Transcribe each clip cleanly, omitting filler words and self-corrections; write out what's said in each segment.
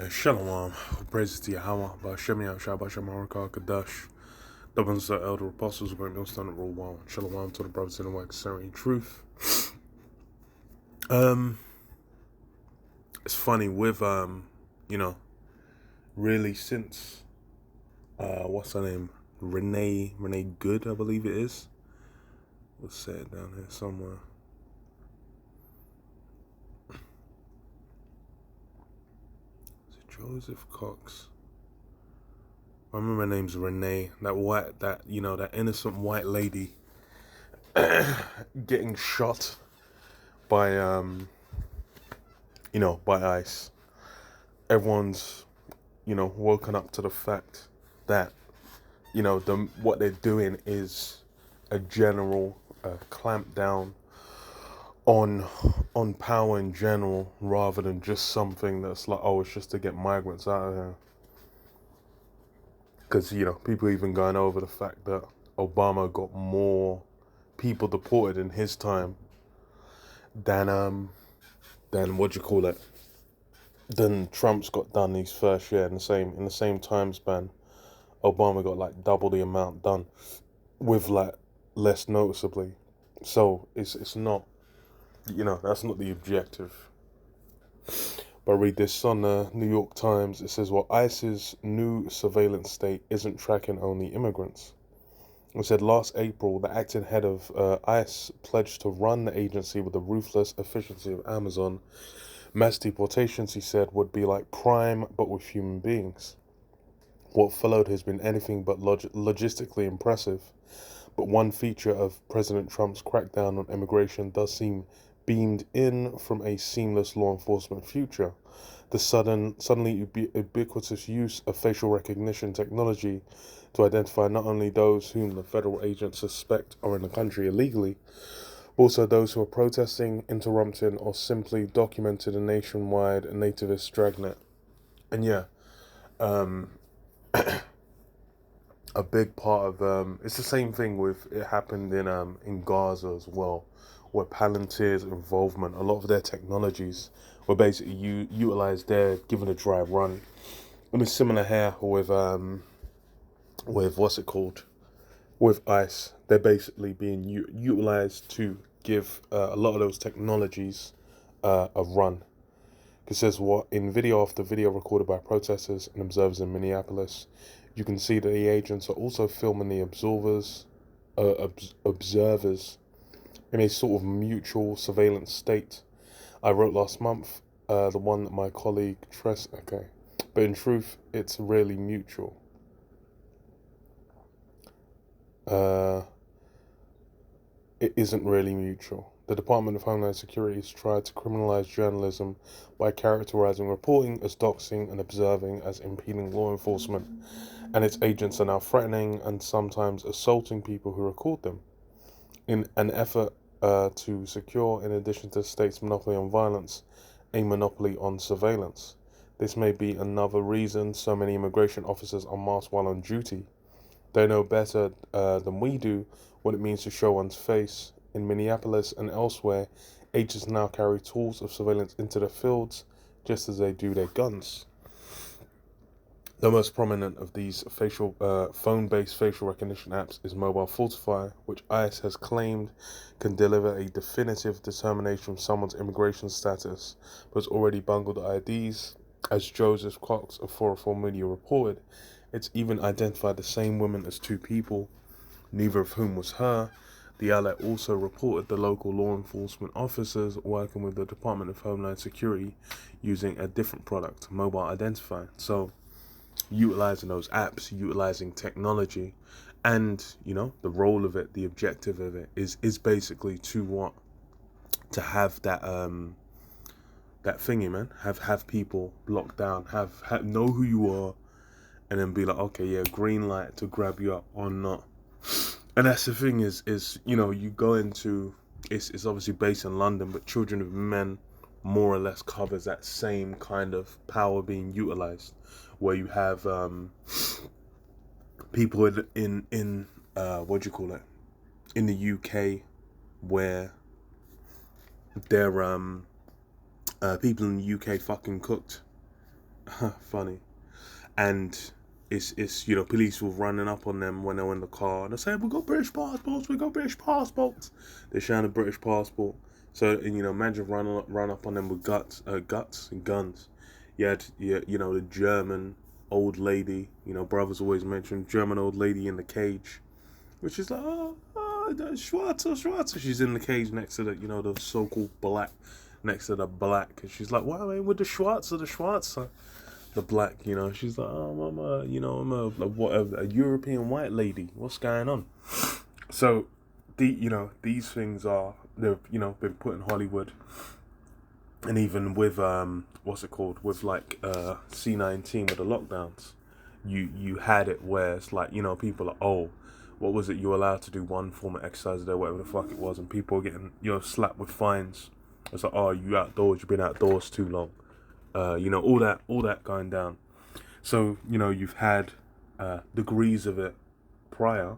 Shalom, praises to Yahweh, Ba'ashem Yahshua, Ba'ashem Harakah, Kadash, the ones that elder apostles, great millstone of rule one. Shalom to the brothers in the way concerning truth. Um, it's funny with, really since, what's her name? Renee Good, I believe it is. Let's say it down here somewhere. Is it Joseph Cox? I remember her name's Renee. That innocent white lady getting shot by, by ICE. Everyone's, woken up to the fact that, what they're doing is a general clampdown on power in general, rather than just something that's like, oh, it's just to get migrants out of here. Because, people even going over the fact that Obama got more people deported in his time than what do you call it? Than Trump's got done his first year in the same time span. Obama got like double the amount done with like less noticeably. So it's not, that's not the objective. But I read this on the New York Times. It says, well, ICE's new surveillance state isn't tracking only immigrants. It said last April, the acting head of ICE pledged to run the agency with the ruthless efficiency of Amazon. Mass deportations, he said, would be like crime, but with human beings. What followed has been anything but logistically impressive. But one feature of President Trump's crackdown on immigration does seem beamed in from a seamless law enforcement future. The suddenly ubiquitous use of facial recognition technology to identify not only those whom the federal agents suspect are in the country illegally, but also those who are protesting, interrupting, or simply documented a nationwide nativist dragnet. And yeah, a big part of it's the same thing with it happened in Gaza as well, where Palantir's involvement, a lot of their technologies were basically utilized there, given a dry run. And it's similar here with what's it called, with ICE. They're basically being utilized to give a lot of those technologies a run. It says what in video after video recorded by protesters and observers in Minneapolis, you can see that the agents are also filming the observers in a sort of mutual surveillance state. I wrote last month, the one that my colleague okay, but in truth, it's really mutual. It isn't really mutual. The Department of Homeland Security has tried to criminalize journalism by characterizing reporting as doxing and observing as impeding law enforcement, and its agents are now threatening and sometimes assaulting people who record them. In an effort to secure, in addition to the state's monopoly on violence, a monopoly on surveillance. This may be another reason so many immigration officers are masked while on duty. They know better than we do what it means to show one's face. In Minneapolis and elsewhere, agents now carry tools of surveillance into the fields, just as they do their guns. The most prominent of these phone-based facial recognition apps is Mobile Falsify, which ICE has claimed can deliver a definitive determination of someone's immigration status, but has already bungled IDs. As Joseph Cox of 404 Media reported, it's even identified the same woman as two people, neither of whom was her. The outlet also reported the local law enforcement officers working with the Department of Homeland Security using a different product, Mobile Identify. So, utilizing those apps, utilizing technology, and the role of it, the objective of it is basically to what? To have that thingy, man. Have people locked down, have know who you are, and then be like, okay, yeah, green light to grab you up or not. And that's the thing is you go into it's obviously based in London, but Children of Men more or less covers that same kind of power being utilized, where you have people in what do you call it, in the UK, where they're people in the UK fucking cooked. Funny. And it's police will running up on them when they're in the car and they say, we got British passports, we got British passports. They're showing a British passport. So, and imagine run up on them with guts and guns. You had the German old lady. Brothers always mention German old lady in the cage, which is like, Schwarzer. She's in the cage next to the so-called black, next to the black, and she's like, wow, man, with the Schwarzer. The black, she's like, oh, I'm a European white lady. What's going on? So, these things are, they've, been put in Hollywood, and even with what's it called, with like C-19 with the lockdowns, you had it where it's like, people are, oh, what was it? You're allowed to do one form of exercise a day, whatever the fuck it was, and people are getting slapped with fines. It's like, oh, you outdoors, you've been outdoors too long. All that going down. So, you've had degrees of it prior,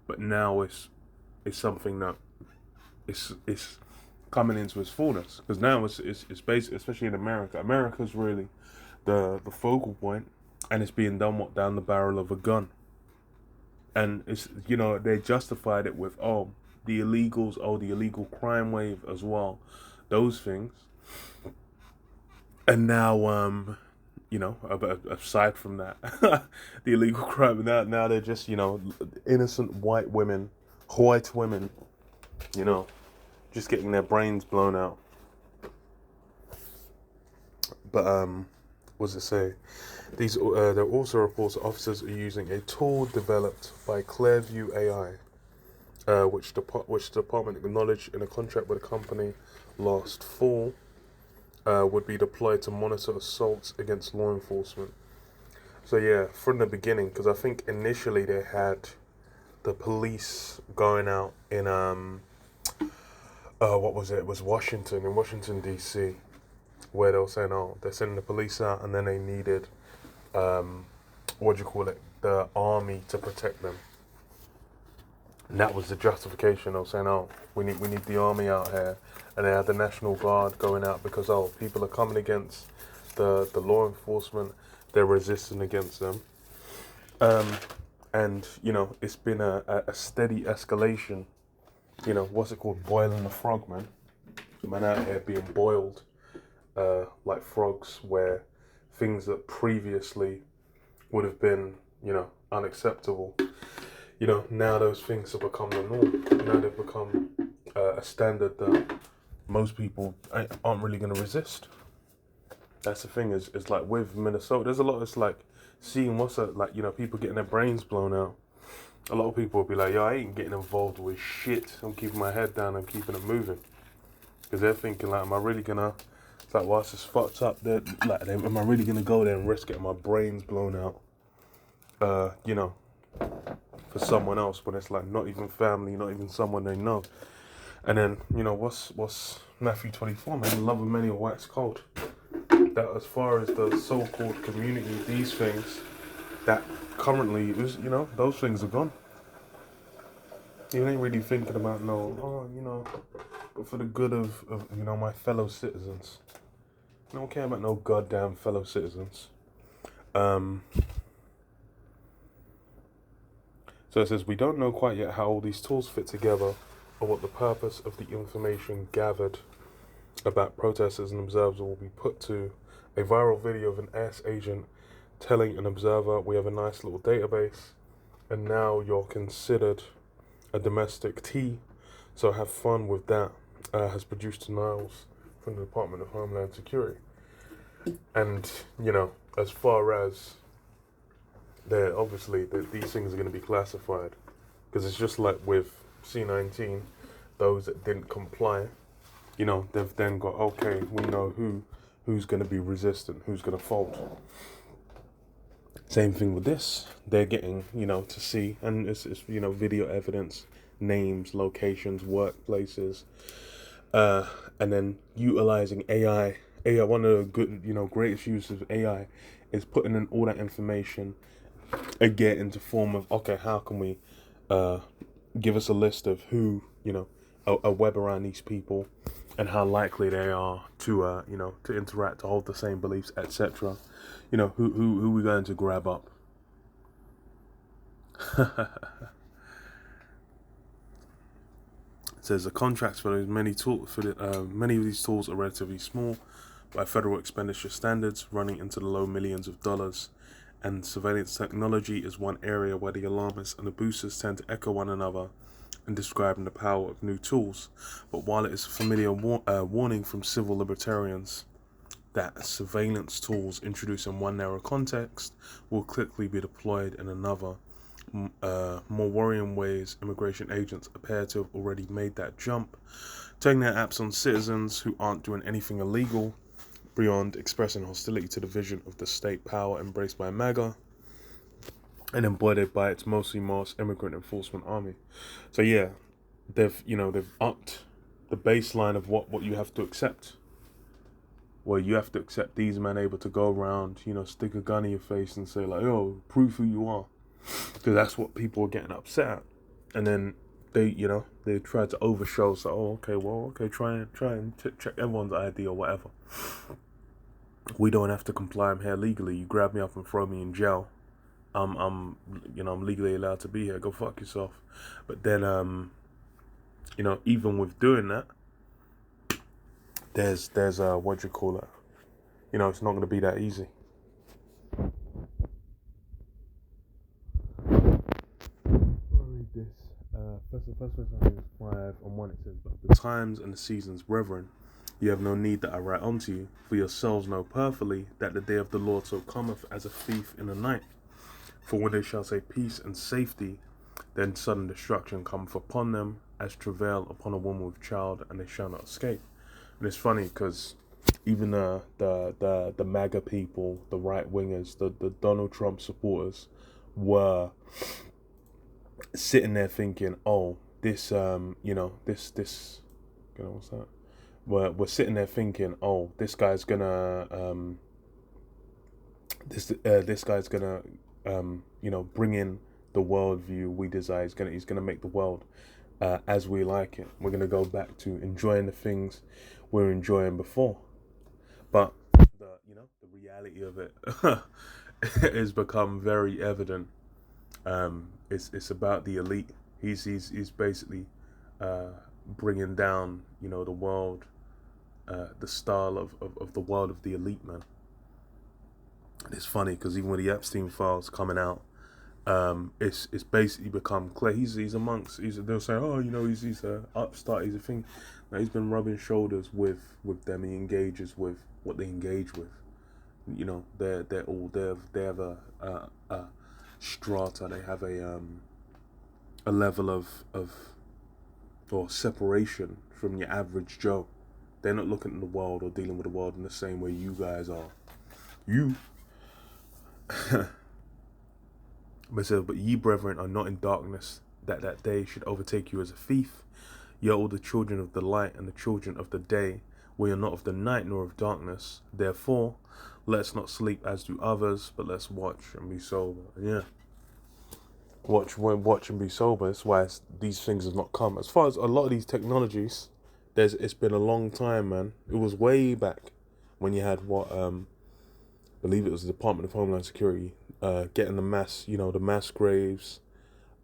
but now it's something that it's coming into its fullness. Because now it's basically, especially in America. America's really the focal point, and it's being done down the barrel of a gun. And it's they justified it with the illegals, the illegal crime wave as well, those things. And now, aside from that, the illegal crime, now they're just, innocent white women, just getting their brains blown out. But, what does it say? There are also reports that officers are using a tool developed by Clearview AI, which the department acknowledged in a contract with a company last fall. Would be deployed to monitor assaults against law enforcement. So yeah, from the beginning, because I think initially they had the police going out in what was it? It was in Washington D.C., where they were saying, they're sending the police out, and then they needed the army to protect them. And that was the justification of saying, we need the army out here. And they had the National Guard going out because, people are coming against the law enforcement. They're resisting against them. And, it's been a steady escalation. What's it called? Boiling the frog, man. Man out here being boiled like frogs, where things that previously would have been, unacceptable. Now those things have become the norm. They've become a standard that most people aren't really going to resist. That's the thing, is like with Minnesota, there's a lot, it's like seeing people getting their brains blown out. A lot of people will be like, I ain't getting involved with shit. I'm keeping my head down and keeping it moving. Because they're thinking, like, am I really going to, it's like, well, it's just fucked up. Am I really going to go there and risk getting my brains blown out? For someone else, when it's like not even family, not even someone they know. And then, what's Matthew 24, man? The love of many will wax cold. That as far as the so-called community, these things, that currently is, those things are gone. You ain't really thinking about but for the good of my fellow citizens. I don't care about no goddamn fellow citizens. So it says, we don't know quite yet how all these tools fit together or what the purpose of the information gathered about protesters and observers will be put to. A viral video of an ICE agent telling an observer, we have a nice little database and now you're considered a domestic T, so have fun with that, has produced denials from the Department of Homeland Security. And, as far as obviously these things are going to be classified, because it's just like with C-19, those that didn't comply, they've then got, okay, we know who's going to be resistant, who's going to fold. Same thing with this. They're getting, to see, and it's video evidence, names, locations, workplaces, and then utilizing AI. One of the good, greatest uses of AI is putting in all that information again into form of, okay, how can we give us a list of who, a web around these people, and how likely they are to to interact, to hold the same beliefs, etc. Who we going to grab up? It says the contracts for many of these tools are relatively small by federal expenditure standards, running into the low millions of dollars. And surveillance technology is one area where the alarmists and the boosters tend to echo one another in describing the power of new tools. But while it is a familiar warning from civil libertarians that surveillance tools introduced in one narrow context will quickly be deployed in another, more worrying ways, immigration agents appear to have already made that jump, turning their apps on citizens who aren't doing anything illegal beyond expressing hostility to the vision of the state power embraced by MAGA and embodied by its mostly mass immigrant enforcement army. So yeah, they've upped the baseline of what you have to accept. Well, you have to accept these men able to go around, stick a gun in your face and say like, "Yo, prove who you are," because that's what people are getting upset at. And then they try to overshow. So, try and check everyone's ID or whatever. We don't have to comply. I'm here legally. You grab me up and throw me in jail. I'm legally allowed to be here. Go fuck yourself. But then, even with doing that, there's what do you call it? It's not going to be that easy. I'll read this. First Thessalonians 5:1 it says, "But the times and the seasons, brethren, you have no need that I write unto you, for yourselves know perfectly that the day of the Lord so cometh as a thief in the night. For when they shall say peace and safety, then sudden destruction cometh upon them, as travail upon a woman with child, and they shall not escape." And it's funny because even the MAGA people, the right wingers, the Donald Trump supporters, were sitting there thinking, "Oh, this what's that?" We're sitting there thinking, "Oh, this guy's gonna bring in the worldview we desire. He's gonna make the world as we like it. We're gonna go back to enjoying the things we were enjoying before." But the reality of it has become very evident. It's about the elite. He's basically bringing down the world, the style of the world of the elite, man. And it's funny because even with the Epstein files coming out, it's basically become clear he's amongst. They'll say, "Oh, he's a upstart. He's a thing." Now, he's been rubbing shoulders with them. He engages with what they engage with. They have a strata. They have a level of or separation from your average Joe. They're not looking at the world or dealing with the world in the same way you guys are. But it says, "But ye, brethren, are not in darkness, that day should overtake you as a thief. Ye are all the children of the light and the children of the day. We are not of the night nor of darkness. Therefore, let's not sleep as do others, but let's watch and be sober." Yeah. Watch and be sober. That's why these things have not come. As far as a lot of these technologies, it's been a long time, man. It was way back when you had believe it was the Department of Homeland Security, getting the mass graves,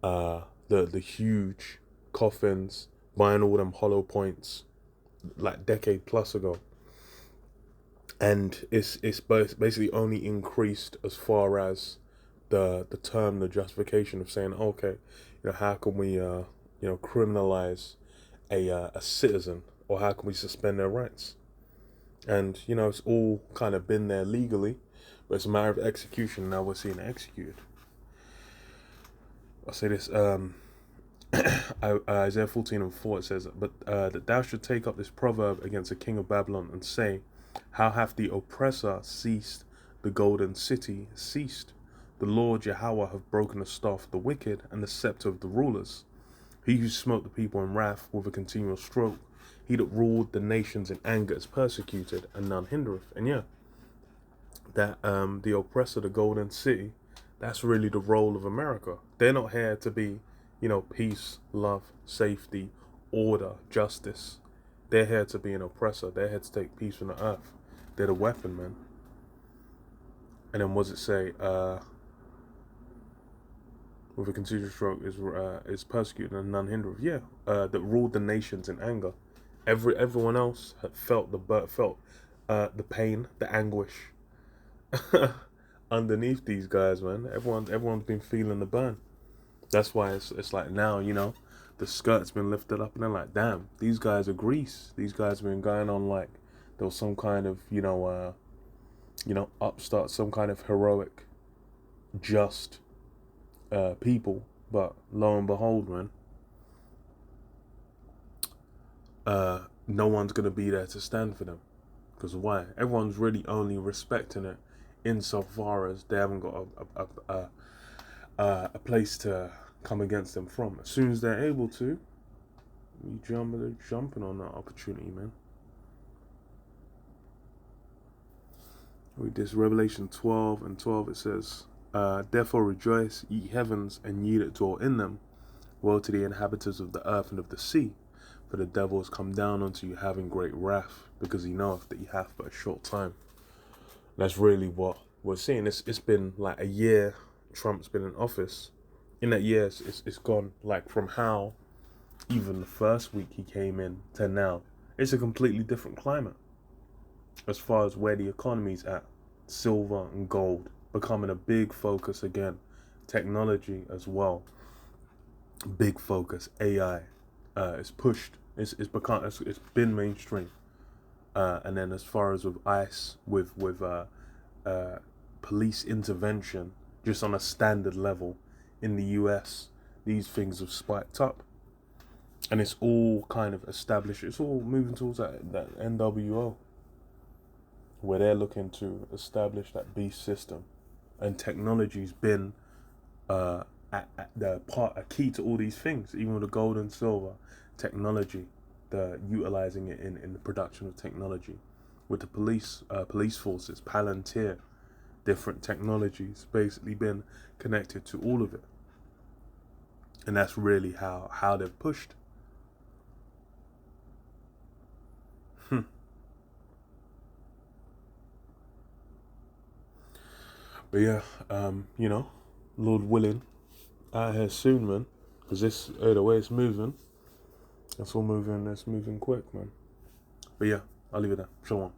the huge coffins, buying all them hollow points, like decade plus ago. And it's basically only increased as far as the justification of saying, okay, how can we criminalize a citizen, or how can we suspend their rights? And it's all kind of been there legally, but it's a matter of execution. Now we're seeing it executed. I'll say this. Isaiah 14:4 it says, "But that thou should take up this proverb against the king of Babylon and say, how hath the oppressor ceased? The golden city ceased. The Lord Yahweh hath broken the staff of the wicked and the scepter of the rulers. He who smote the people in wrath with a continual stroke, he that ruled the nations in anger is persecuted, and none hindereth." And yeah, that the oppressor, the golden city, that's really the role of America. They're not here to be, peace, love, safety, order, justice. They're here to be an oppressor. They're here to take peace from the earth. They're the weapon, man. And then what does it say? With a continuous stroke is persecuted and none hindered. Yeah, that ruled the nations in anger. Everyone else had felt the pain, the anguish underneath these guys, man. Everyone's been feeling the burn. That's why it's like now, the skirt's been lifted up and they're like, damn, these guys are Greece. These guys have been going on like there was some kind of, upstart, some kind of heroic, just people. But lo and behold, man, no one's gonna be there to stand for them. Because why? Everyone's really only respecting it insofar as they haven't got a place to come against them from. As soon as they're able to, they're jumping on that opportunity, man. Read this Revelation 12 and 12. It says, therefore rejoice, ye heavens, and ye that dwell in them. Woe to the inhabitants of the earth and of the sea, for the devil has come down unto you having great wrath, because he knoweth that he hath but a short time. That's really what we're seeing. It's been like a year Trump's been in office. In that year, it's gone like from how even the first week he came in to now. It's a completely different climate as far as where the economy's at. Silver and gold becoming a big focus again. Technology as well. Big focus. AI is pushed. It's been mainstream. And then as far as with ICE, with police intervention, just on a standard level in the US, these things have spiked up. And it's all kind of established. It's all moving towards that NWO, where they're looking to establish that beast system. And technology's been a key to all these things, even with the gold and silver. Technology, the utilizing it in the production of technology. With the police forces, Palantir, different technologies, basically been connected to all of it. And that's really how they've pushed. But yeah, Lord willing, out here soon, man. Because the way it's moving, it's moving quick, man. But yeah, I'll leave it there. Shalom.